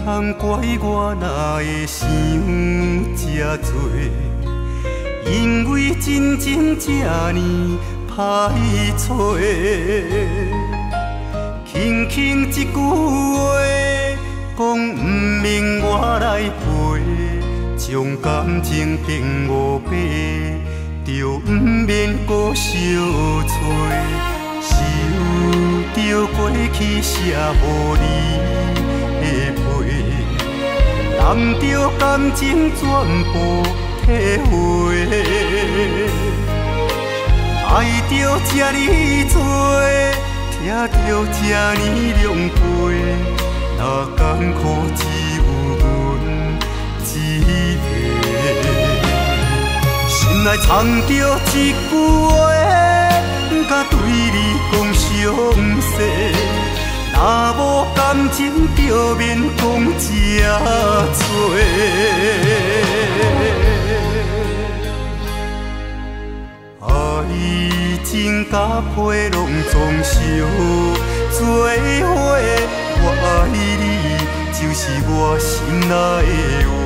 通怪我哪会想这多？因为真情这呢歹找，轻轻一句话，讲不明我来陪，将感情变5倍，就不免搁相找。是有着过去写予你的批，难着感情全部体会，爱着这呢多，听着这呢凉悲，若艰苦只有阮一个，心内藏着一句话。甲对你讲详细，若无感情，表面讲这多。爱情甲配拢总是做伙，我爱你就是我心内的话。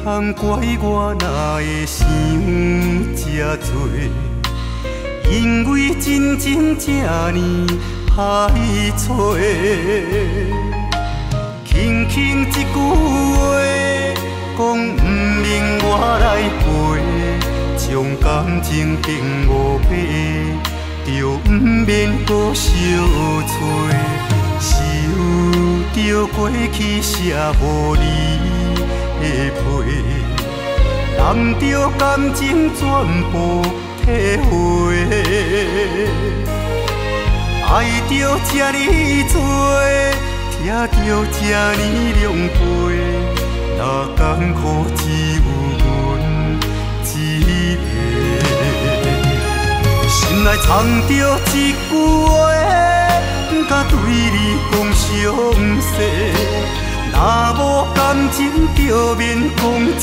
通怪我哪会想这多？因为真情这呢歹找，轻轻一句话，讲不明我来陪，将感情变5倍，就不免搁相找。是有着过去写予你的批，难着感情全部体会，爱着这呢多，听着这呢凉悲，若艰苦只有阮一个，心内藏着一句话，甲对你讲详细。若无感情，表面讲这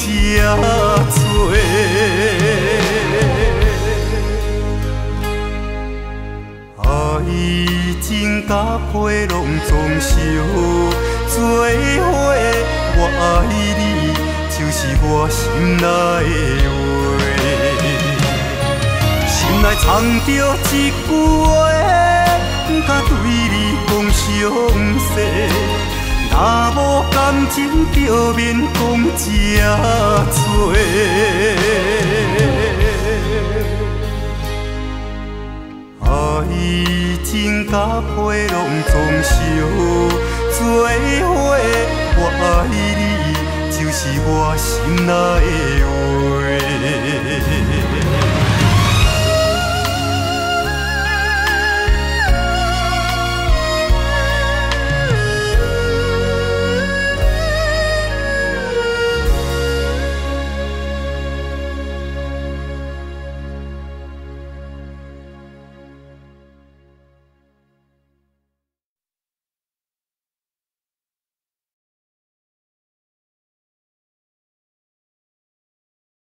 多。爱情甲配拢总是做伙，我爱你就是我心内的话。心内藏着一句话，甲对你讲详细。若无感情，表面讲这多。爱情甲配拢总是做伙，我爱你就是我心内的话。